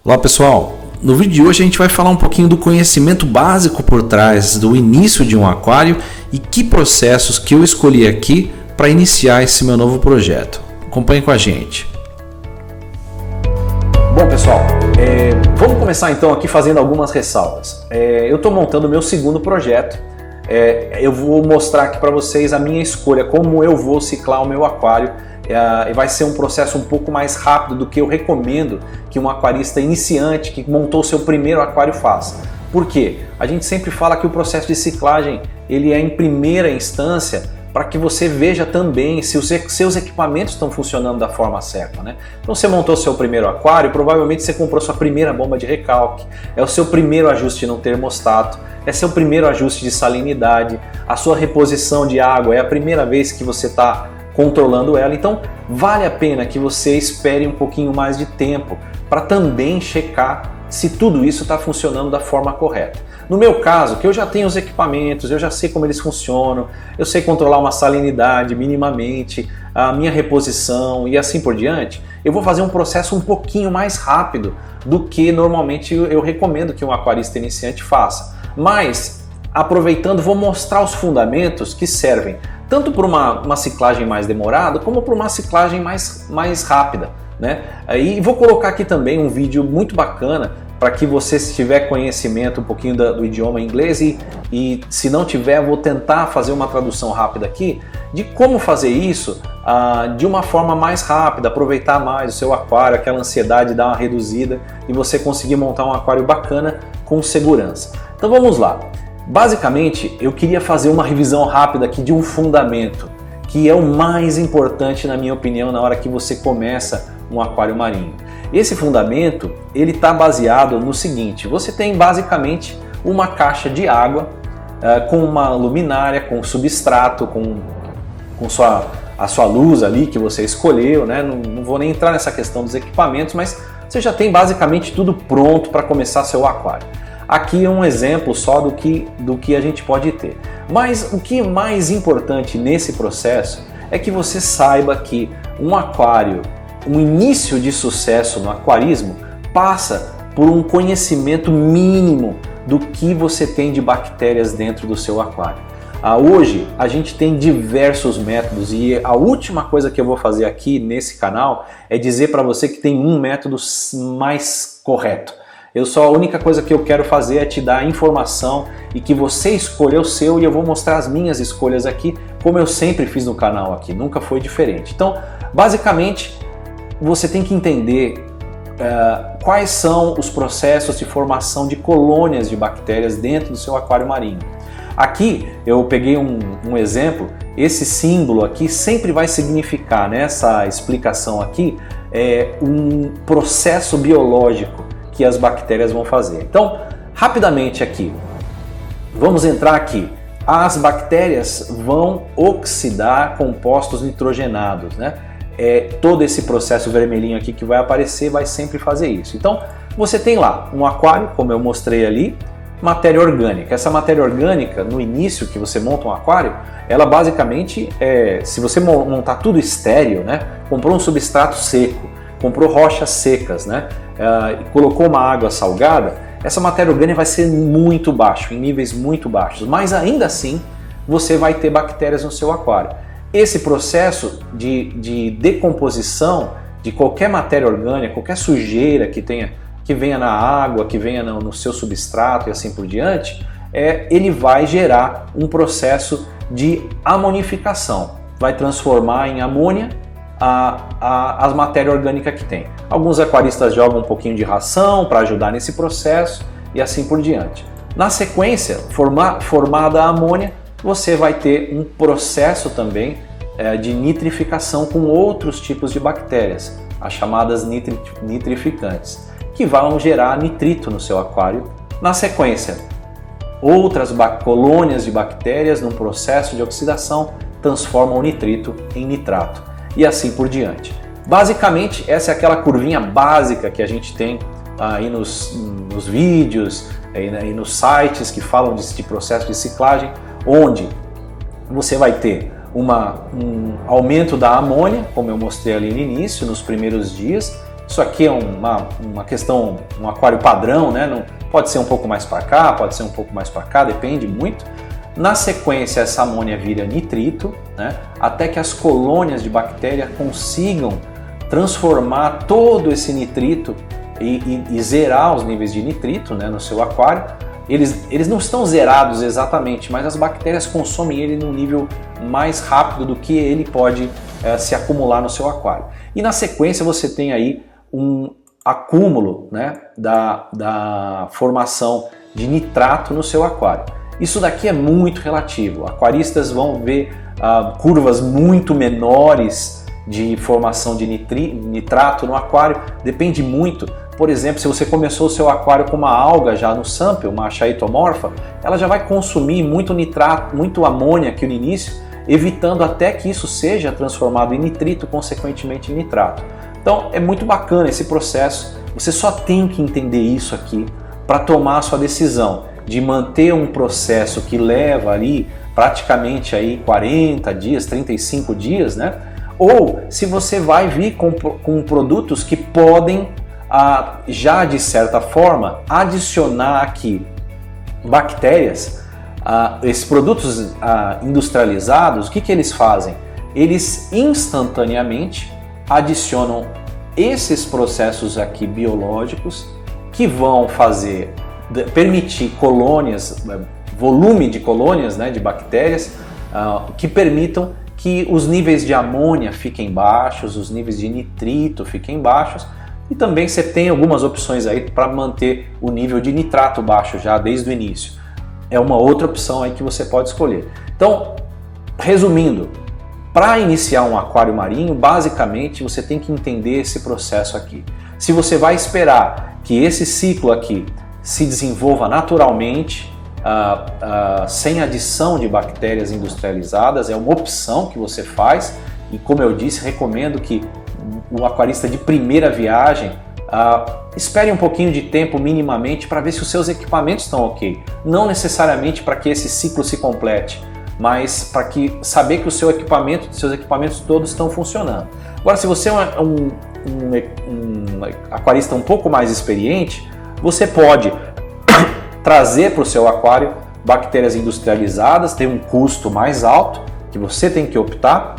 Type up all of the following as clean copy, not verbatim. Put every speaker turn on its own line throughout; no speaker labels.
Olá pessoal, no vídeo de hoje a gente vai falar um pouquinho do conhecimento básico por trás do início de um aquário e que processos que eu escolhi aqui para iniciar esse meu novo projeto. Acompanhe com a gente. Bom pessoal, vamos começar então aqui fazendo algumas ressalvas. Eu estou montando o meu segundo projeto. Eu vou mostrar aqui para vocês a minha escolha, como eu vou ciclar o meu aquário. Vai ser um processo um pouco mais rápido do que eu recomendo que um aquarista iniciante que montou seu primeiro aquário faça. Por quê? A gente sempre fala que o processo de ciclagem ele é em primeira instância para que você veja também se os seus equipamentos estão funcionando da forma certa, né? Então você montou seu primeiro aquário, provavelmente você comprou sua primeira bomba de recalque, é o seu primeiro ajuste no termostato, é seu primeiro ajuste de salinidade, a sua reposição de água é a primeira vez que você está controlando ela, então vale a pena que você espere um pouquinho mais de tempo para também checar se tudo isso está funcionando da forma correta. No meu caso, que eu já tenho os equipamentos, eu já sei como eles funcionam, eu sei controlar uma salinidade minimamente, a minha reposição e assim por diante, eu vou fazer um processo um pouquinho mais rápido do que normalmente eu recomendo que um aquarista iniciante faça. Mas, aproveitando, vou mostrar os fundamentos que servem tanto para uma ciclagem mais demorada, como para uma ciclagem mais rápida, né? E vou colocar aqui também um vídeo muito bacana para que você, se tiver conhecimento um pouquinho do idioma inglês e se não tiver, vou tentar fazer uma tradução rápida aqui de como fazer isso de uma forma mais rápida, aproveitar mais o seu aquário, aquela ansiedade dar uma reduzida e você conseguir montar um aquário bacana com segurança. Então vamos lá. Basicamente, eu queria fazer uma revisão rápida aqui de um fundamento, que é o mais importante, na minha opinião, na hora que você começa um aquário marinho. Esse fundamento, ele está baseado no seguinte: você tem basicamente uma caixa de água com uma luminária, com substrato, com a sua luz ali que você escolheu, né? Não vou nem entrar nessa questão dos equipamentos, mas você já tem basicamente tudo pronto para começar seu aquário. Aqui é um exemplo só do que a gente pode ter. Mas o que é mais importante nesse processo é que você saiba que um aquário, um início de sucesso no aquarismo, passa por um conhecimento mínimo do que você tem de bactérias dentro do seu aquário. Hoje a gente tem diversos métodos e a última coisa que eu vou fazer aqui nesse canal é dizer para você que tem um método mais correto. A única coisa que eu quero fazer é te dar informação e que você escolha o seu, e eu vou mostrar as minhas escolhas aqui, como eu sempre fiz no canal aqui, nunca foi diferente. Então, basicamente, você tem que entender quais são os processos de formação de colônias de bactérias dentro do seu aquário marinho. Aqui eu peguei um exemplo, esse símbolo aqui sempre vai significar, nessa explicação aqui, um processo biológico que as bactérias vão fazer. Então, rapidamente aqui, vamos entrar aqui. As bactérias vão oxidar compostos nitrogenados, né? Todo esse processo vermelhinho aqui que vai aparecer vai sempre fazer isso. Então, você tem lá um aquário, como eu mostrei ali, matéria orgânica. Essa matéria orgânica, no início que você monta um aquário, ela basicamente, se você montar tudo estéril, né? Comprou um substrato seco, comprou rochas secas, né? Colocou uma água salgada, essa matéria orgânica vai ser muito baixa, em níveis muito baixos, mas ainda assim você vai ter bactérias no seu aquário. Esse processo de decomposição de qualquer matéria orgânica, qualquer sujeira que venha na água, que venha no seu substrato e assim por diante, ele vai gerar um processo de amonificação, vai transformar em amônia as matérias orgânicas que tem. Alguns aquaristas jogam um pouquinho de ração para ajudar nesse processo e assim por diante. Na sequência, formada a amônia, você vai ter um processo também de nitrificação com outros tipos de bactérias, as chamadas nitrificantes, que vão gerar nitrito no seu aquário. Na sequência, outras colônias de bactérias, num processo de oxidação, transformam o nitrito em nitrato e assim por diante. Basicamente, essa é aquela curvinha básica que a gente tem aí nos vídeos, aí nos sites que falam de processo de ciclagem, onde você vai ter um aumento da amônia, como eu mostrei ali no início, nos primeiros dias, Isso aqui é uma questão, um aquário padrão, né? Não, pode ser um pouco mais para cá, pode ser um pouco mais para cá, depende muito. Na sequência, essa amônia vira nitrito, né? Até que as colônias de bactéria consigam transformar todo esse nitrito e zerar os níveis de nitrito, né, no seu aquário. Eles não estão zerados exatamente, mas as bactérias consomem ele num nível mais rápido do que ele pode se acumular no seu aquário. E na sequência você tem aí um acúmulo, né, da formação de nitrato no seu aquário. Isso daqui é muito relativo. Aquaristas vão ver curvas muito menores de formação de nitrato no aquário, depende muito. Por exemplo, se você começou o seu aquário com uma alga já no sample, uma chaetomorpha, ela já vai consumir muito nitrato, muito amônia aqui no início, evitando até que isso seja transformado em nitrito, consequentemente em nitrato. Então é muito bacana esse processo, você só tem que entender isso aqui para tomar a sua decisão de manter um processo que leva ali praticamente aí 40 dias, 35 dias, né? Ou se você vai vir com produtos que podem já de certa forma adicionar aqui bactérias. Esses produtos industrializados, o que eles fazem? Eles instantaneamente adicionam esses processos aqui biológicos que vão permitir colônias, volume de colônias, né, de bactérias que permitam que os níveis de amônia fiquem baixos, os níveis de nitrito fiquem baixos, e também você tem algumas opções aí para manter o nível de nitrato baixo já desde o início. É uma outra opção aí que você pode escolher. Então, resumindo, para iniciar um aquário marinho, basicamente você tem que entender esse processo aqui. Se você vai esperar que esse ciclo aqui se desenvolva naturalmente, sem adição de bactérias industrializadas, é uma opção que você faz, e como eu disse, recomendo que o aquarista de primeira viagem espere um pouquinho de tempo minimamente para ver se os seus equipamentos estão ok. Não necessariamente para que esse ciclo se complete, mas para saber que seus equipamentos todos estão funcionando. Agora, se você é um aquarista um pouco mais experiente, você pode trazer para o seu aquário bactérias industrializadas, tem um custo mais alto que você tem que optar,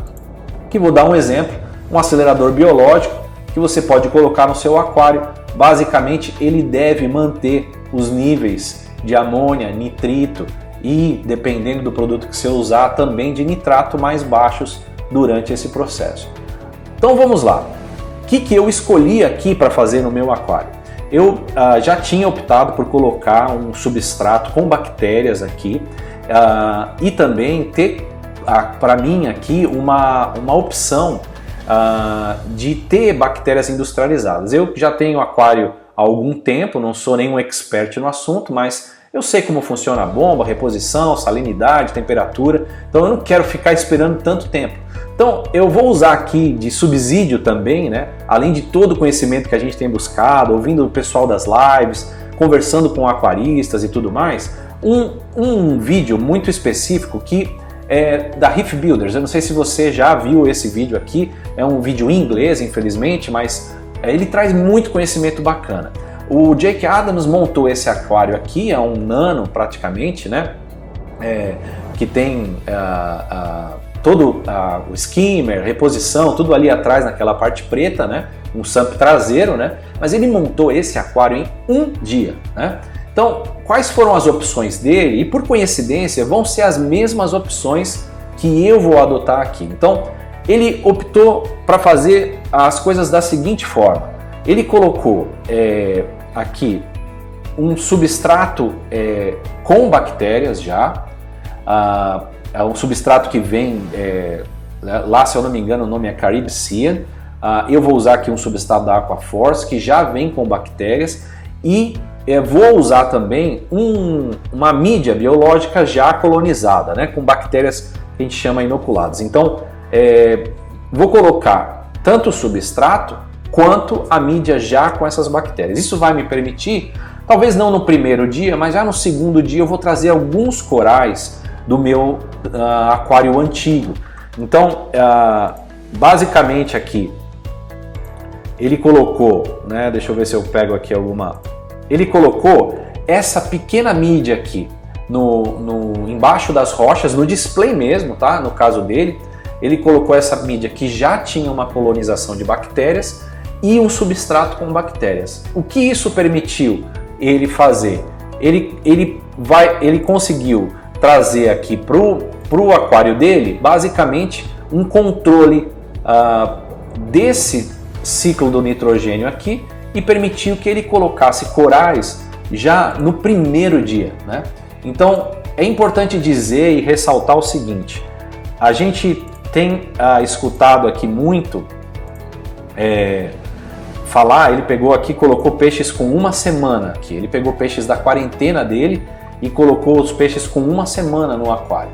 que vou dar um exemplo, um acelerador biológico que você pode colocar no seu aquário. Basicamente ele deve manter os níveis de amônia, nitrito e, dependendo do produto que você usar, também de nitrato mais baixos durante esse processo. Então vamos lá, o que eu escolhi aqui para fazer no meu aquário? Eu já tinha optado por colocar um substrato com bactérias aqui e também ter para mim aqui uma opção de ter bactérias industrializadas. Eu já tenho aquário há algum tempo, não sou nenhum expert no assunto, mas eu sei como funciona a bomba, reposição, salinidade, temperatura, então eu não quero ficar esperando tanto tempo. Então eu vou usar aqui de subsídio também, né? Além de todo o conhecimento que a gente tem buscado, ouvindo o pessoal das lives, conversando com aquaristas e tudo mais, um vídeo muito específico que é da Reef Builders. Eu não sei se você já viu esse vídeo aqui, é um vídeo em inglês, infelizmente, mas ele traz muito conhecimento bacana. O Jake Adams montou esse aquário aqui, é um nano praticamente, né? Que tem todo o skimmer, reposição, tudo ali atrás naquela parte preta, né? Um sump traseiro, né? Mas ele montou esse aquário em um dia, né? Então, quais foram as opções dele? E por coincidência, vão ser as mesmas opções que eu vou adotar aqui. Então, ele optou para fazer as coisas da seguinte forma. Ele colocou aqui um substrato com bactérias já. É um substrato que vem, lá se eu não me engano o nome é Carib Sea. Eu vou usar aqui um substrato da Aquaforce que já vem com bactérias e vou usar também uma mídia biológica já colonizada, né, com bactérias que a gente chama inoculadas. Então, vou colocar tanto o substrato quanto a mídia já com essas bactérias. Isso vai me permitir, talvez não no primeiro dia, mas já no segundo dia eu vou trazer alguns corais do meu aquário antigo. Então, basicamente aqui, ele colocou, né, deixa eu ver se eu pego aqui alguma, ele colocou essa pequena mídia aqui embaixo das rochas, no display mesmo, tá? No caso dele, ele colocou essa mídia que já tinha uma colonização de bactérias e um substrato com bactérias. O que isso permitiu ele fazer? Ele conseguiu trazer aqui para o aquário dele, basicamente, um controle desse ciclo do nitrogênio aqui e permitiu que ele colocasse corais já no primeiro dia, né? Então, é importante dizer e ressaltar o seguinte, a gente tem escutado aqui muito falar, ele pegou aqui, colocou peixes com uma semana aqui, ele pegou peixes da quarentena dele e colocou os peixes com uma semana no aquário.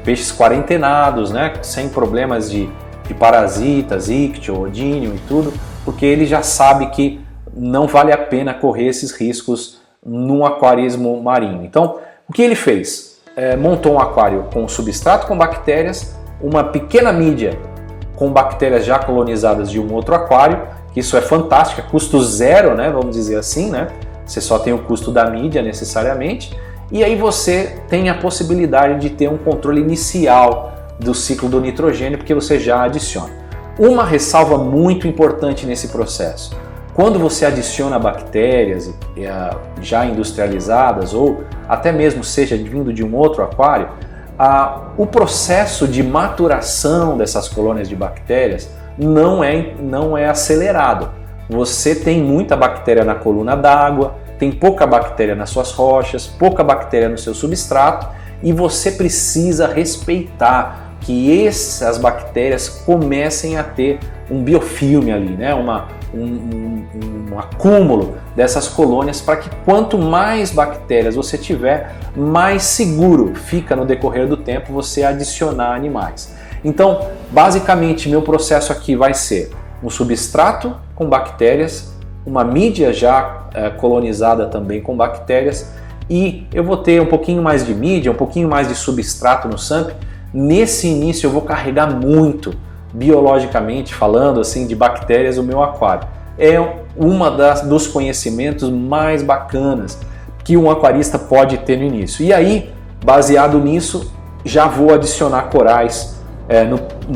Peixes quarentenados, né, sem problemas de parasitas, ictio, odínio e tudo, porque ele já sabe que não vale a pena correr esses riscos no aquarismo marinho. Então, o que ele fez? Montou um aquário com substrato com bactérias, uma pequena mídia com bactérias já colonizadas de um outro aquário, que isso é fantástico, é custo zero, né, vamos dizer assim, né? Você só tem o custo da mídia necessariamente, e aí você tem a possibilidade de ter um controle inicial do ciclo do nitrogênio, porque você já adiciona. Uma ressalva muito importante nesse processo: quando você adiciona bactérias já industrializadas ou até mesmo seja vindo de um outro aquário, o processo de maturação dessas colônias de bactérias não é acelerado. Você tem muita bactéria na coluna d'água, tem pouca bactéria nas suas rochas, pouca bactéria no seu substrato, e você precisa respeitar que essas bactérias comecem a ter um biofilme ali, né? Um acúmulo dessas colônias, para que quanto mais bactérias você tiver, mais seguro fica no decorrer do tempo você adicionar animais. Então, basicamente, meu processo aqui vai ser um substrato com bactérias, uma mídia já colonizada também com bactérias, e eu vou ter um pouquinho mais de mídia, um pouquinho mais de substrato no SUMP. Nesse início eu vou carregar muito, biologicamente falando, assim, de bactérias o meu aquário. É dos conhecimentos mais bacanas que um aquarista pode ter no início. E aí, baseado nisso, já vou adicionar corais.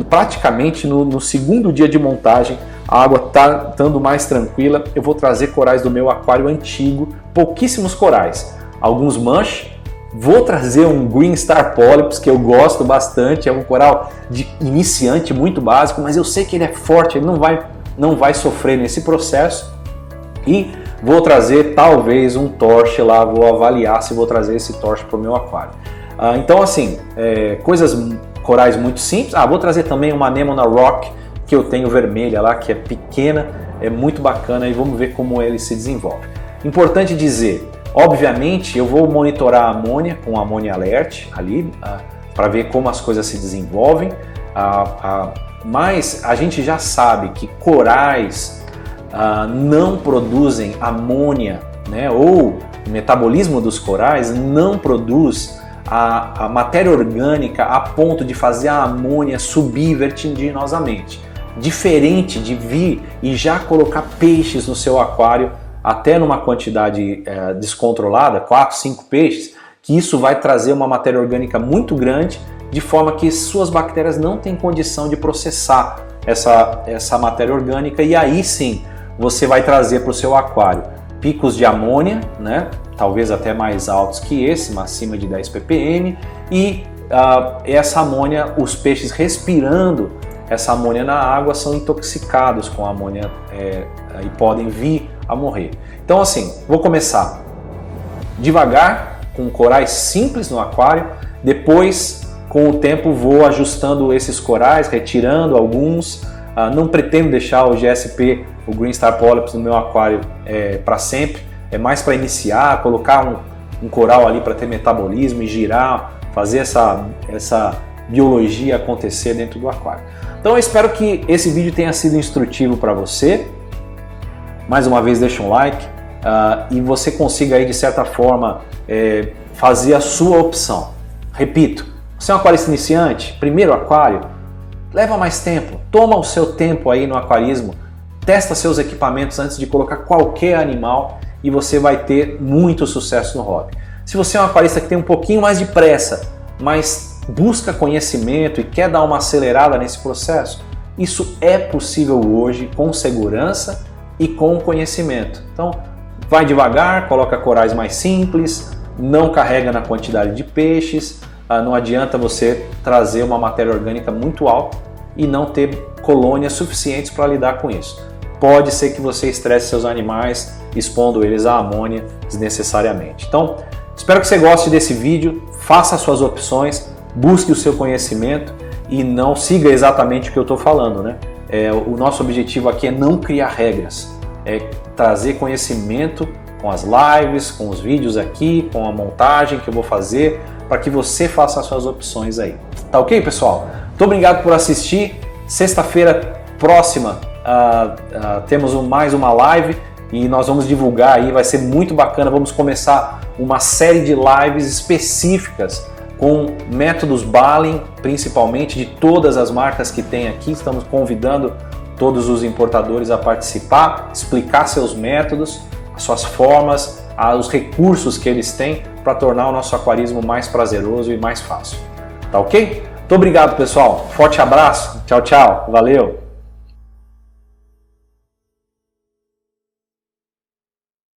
Praticamente no segundo dia de montagem, a água está estando mais tranquila, eu vou trazer corais do meu aquário antigo, pouquíssimos corais, alguns mush. Vou trazer um Green Star Polyps, que eu gosto bastante, é um coral de iniciante muito básico, mas eu sei que ele é forte, ele não vai sofrer nesse processo. E vou trazer talvez um torch lá, vou avaliar se vou trazer esse torch para o meu aquário. Então assim, corais muito simples. Vou trazer também uma Anemona Rock, que eu tenho vermelha lá, que é pequena, é muito bacana, e vamos ver como ele se desenvolve. Importante dizer, obviamente eu vou monitorar a amônia com Ammonia Alert ali, para ver como as coisas se desenvolvem, mas a gente já sabe que corais não produzem amônia, né? Ou o metabolismo dos corais não produz a matéria orgânica a ponto de fazer a amônia subir vertiginosamente. Diferente de vir e já colocar peixes no seu aquário, até numa quantidade descontrolada, 4, 5 peixes, que isso vai trazer uma matéria orgânica muito grande, de forma que suas bactérias não têm condição de processar essa matéria orgânica, e aí sim você vai trazer para o seu aquário picos de amônia, né? Talvez até mais altos que esse, acima de 10 ppm, e essa amônia, os peixes respirando essa amônia na água são intoxicados com a amônia e podem vir a morrer. Então assim, vou começar devagar, com corais simples no aquário, depois com o tempo vou ajustando esses corais, retirando alguns. Não pretendo deixar o GSP, o Green Star Polyps, no meu aquário para sempre, é mais para iniciar, colocar um coral ali para ter metabolismo e girar, fazer essa biologia acontecer dentro do aquário. Então eu espero que esse vídeo tenha sido instrutivo para você. Mais uma vez, deixa um like e você consiga aí de certa forma fazer a sua opção. Repito, você é um aquarista iniciante, primeiro aquário, leva mais tempo, toma o seu tempo aí no aquarismo, testa seus equipamentos antes de colocar qualquer animal e você vai ter muito sucesso no hobby. Se você é um aquarista que tem um pouquinho mais de pressa, mas busca conhecimento e quer dar uma acelerada nesse processo, isso é possível hoje com segurança e com conhecimento. Então, vai devagar, coloca corais mais simples, não carrega na quantidade de peixes, não adianta você trazer uma matéria orgânica muito alta e não ter colônias suficientes para lidar com isso. Pode ser que você estresse seus animais expondo eles à amônia desnecessariamente. Então, espero que você goste desse vídeo, faça as suas opções, busque o seu conhecimento e não siga exatamente o que eu estou falando, né? O nosso objetivo aqui é não criar regras, é trazer conhecimento com as lives, com os vídeos aqui, com a montagem que eu vou fazer, para que você faça as suas opções aí. Tá ok, pessoal? Muito obrigado por assistir. Sexta-feira próxima temos mais uma live e nós vamos divulgar aí, vai ser muito bacana. Vamos começar uma série de lives específicas com métodos Balin, principalmente de todas as marcas que tem aqui. Estamos convidando todos os importadores a participar, explicar seus métodos, as suas formas, os recursos que eles têm para tornar o nosso aquarismo mais prazeroso e mais fácil. Tá ok? Muito obrigado, pessoal. Forte abraço. Tchau, tchau. Valeu.